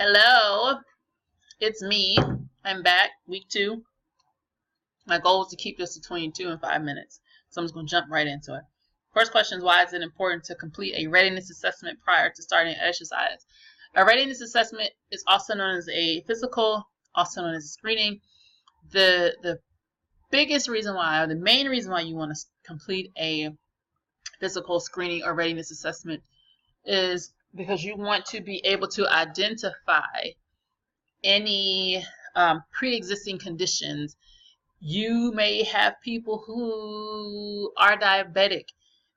Hello, it's me. I'm back, week 2. My goal is to keep this between 2 and 5 minutes, so I'm just going to jump right into it. First question is, why is it important to complete a readiness assessment prior to starting exercise? A readiness assessment is also known as a physical, also known as a screening. The biggest reason why, or the main reason why you want to complete a physical screening or readiness assessment is because you want to be able to identify any pre-existing conditions. You may have people who are diabetic,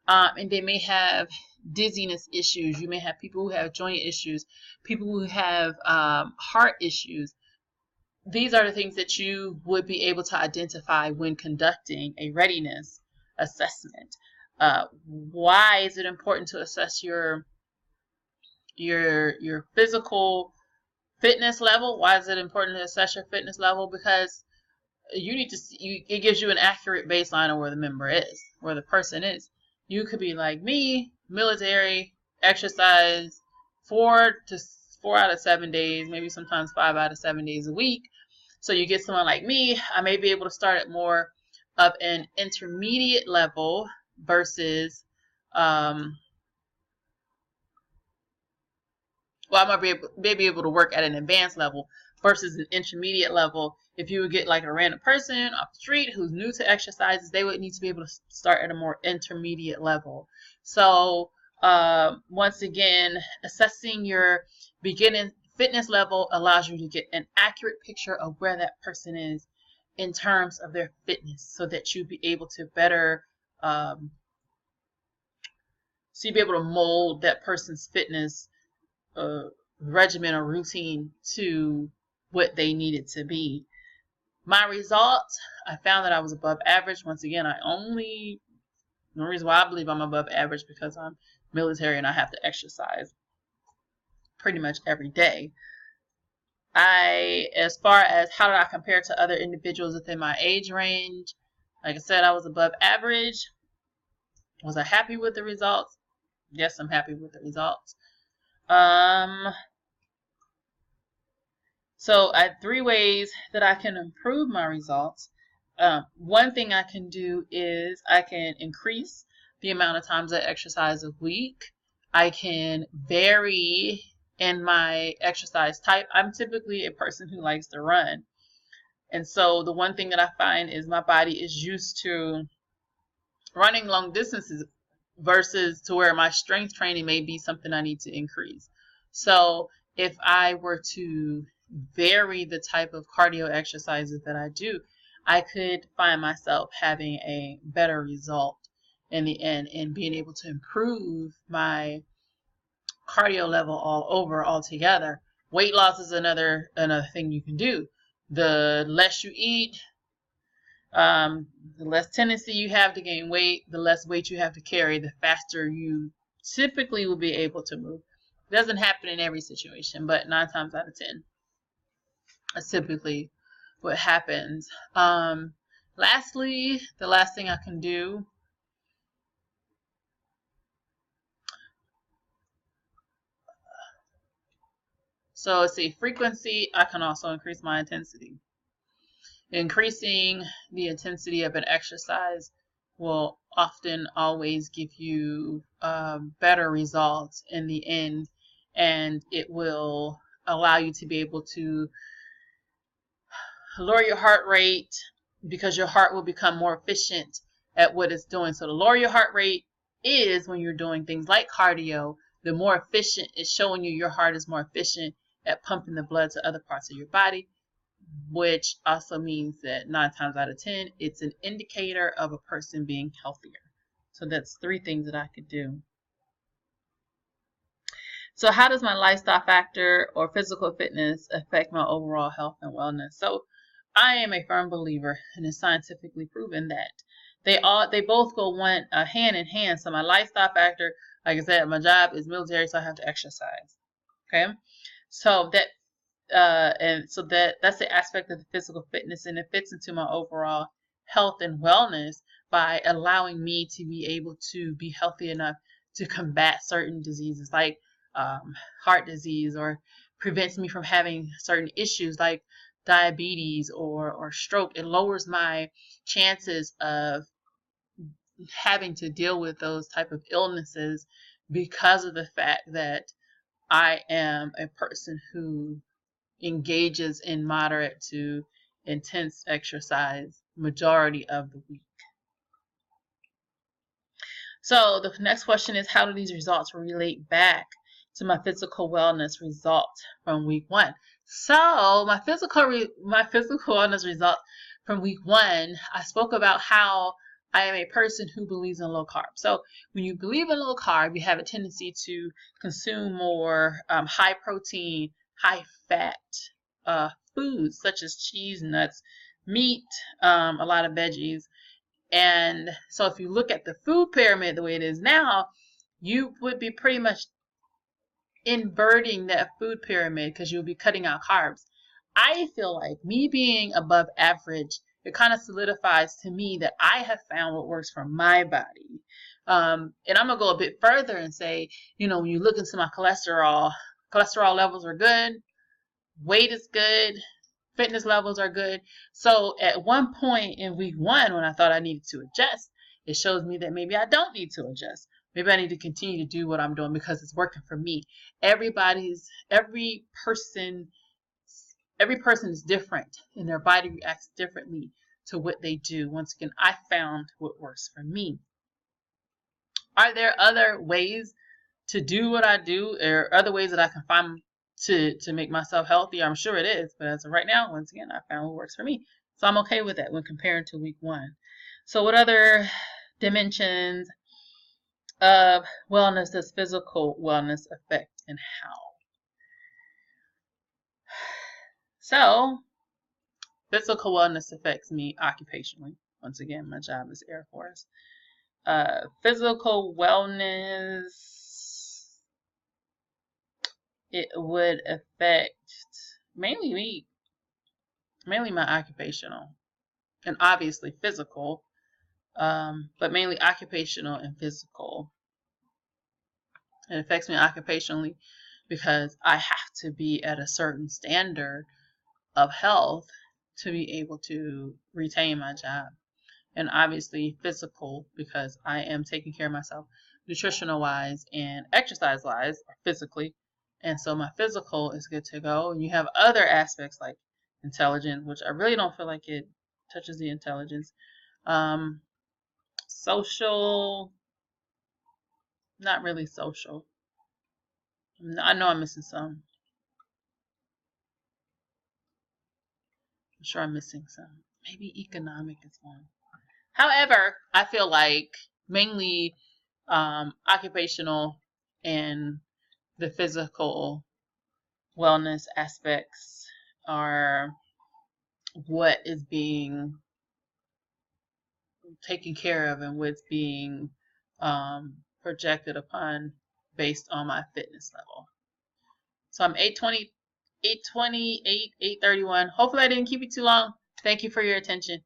and they may have dizziness issues. You may have people who have joint issues, people who have heart issues. These are the things that you would be able to identify when conducting a readiness assessment. Why is it important to assess your physical fitness level? Why is it important to assess your fitness level? Because you need to see, it gives you an accurate baseline of where the member is, where the person is. You could be like me, military, exercise 4 out of 7 days, maybe sometimes 5 out of 7 days a week. So you get someone like me, I may be able to start at more of an intermediate level versus I might be able to work at an advanced level versus an intermediate level. If you would get like a random person off the street who's new to exercises, they would need to be able to start at a more intermediate level. So once again, assessing your beginning fitness level allows you to get an accurate picture of where that person is in terms of their fitness, so that you'll be able to better mold that person's fitness regimen or routine to what they needed to be. My results, I found that I was above average. Once again, the reason why I believe I'm above average because I'm military and I have to exercise pretty much every day. As far as how did I compare to other individuals within my age range, like I said, I was above average. Was I happy with the results? Yes, I'm happy with the results. So I have 3 ways that I can improve my results. One thing I can do is I can increase the amount of times I exercise a week. I can vary in my exercise type. I'm typically a person who likes to run. And so the one thing that I find is my body is used to running long distances versus to where my strength training may be something I need to increase. So if I were to vary the type of cardio exercises that I do, I could find myself having a better result in the end and being able to improve my cardio level altogether. Weight loss is another thing you can do. The less you eat, the less tendency you have to gain weight, the less weight you have to carry, the faster you typically will be able to move. It doesn't happen in every situation, but 9 times out of 10, that's typically what happens. Lastly, the last thing I can do, so let's see, frequency, I can also increase my intensity. Increasing the intensity of an exercise will often always give you better results in the end, and it will allow you to be able to lower your heart rate because your heart will become more efficient at what it's doing. So the lower your heart rate is when you're doing things like cardio, the more efficient it's showing you your heart is more efficient at pumping the blood to other parts of your body, which also means that 9 times out of 10, it's an indicator of a person being healthier. So that's 3 things that I could do. So how does my lifestyle factor or physical fitness affect my overall health and wellness? So I am a firm believer, and it's scientifically proven that they both go hand in hand. So my lifestyle factor, like I said, my job is military, so I have to exercise. Okay, so that's the aspect of the physical fitness, and it fits into my overall health and wellness by allowing me to be able to be healthy enough to combat certain diseases. Like heart disease, or prevents me from having certain issues like diabetes or stroke. It lowers my chances of having to deal with those type of illnesses because of the fact that I am a person who engages in moderate to intense exercise majority of the week. So the next question is, how do these results relate back to my physical wellness results from week 1? So my physical wellness results from week 1, I spoke about how I am a person who believes in low carb. So when you believe in low carb, you have a tendency to consume more high protein, high fat foods such as cheese, nuts, meat, a lot of veggies. And so if you look at the food pyramid the way it is now, you would be pretty much inverting that food pyramid because you'll be cutting out carbs. I feel like me being above average, it kind of solidifies to me that I have found what works for my body. And I'm going to go a bit further and say, when you look into my cholesterol levels are good, weight is good, fitness levels are good. So at one point in week 1, when I thought I needed to adjust, it shows me that maybe I don't need to adjust. Maybe I need to continue to do what I'm doing because it's working for me. Every person is different, and their body reacts differently to what they do. Once again, I found what works for me. Are there other ways to do what I do, or other ways that I can find to make myself healthier? I'm sure it is, but as of right now, once again, I found what works for me. So I'm okay with that when comparing to week 1. So what other dimensions of wellness does physical wellness affect, and how? So physical wellness affects me occupationally. Once again, my job is Air Force. Physical wellness, it would affect mainly my occupational, and obviously physical, but mainly occupational and physical. It affects me occupationally because I have to be at a certain standard of health to be able to retain my job. And obviously physical because I am taking care of myself nutritional wise and exercise wise, or physically. And so my physical is good to go. And you have other aspects like intelligence, which I really don't feel like it touches the intelligence. Social, not really social. I know I'm missing some. I'm sure I'm missing some. Maybe economic is one. However, I feel like mainly occupational and the physical wellness aspects are what is being taken care of and what's being projected upon based on my fitness level. So I'm 8:20, 8:28, 8:31. Hopefully I didn't keep you too long. Thank you for your attention.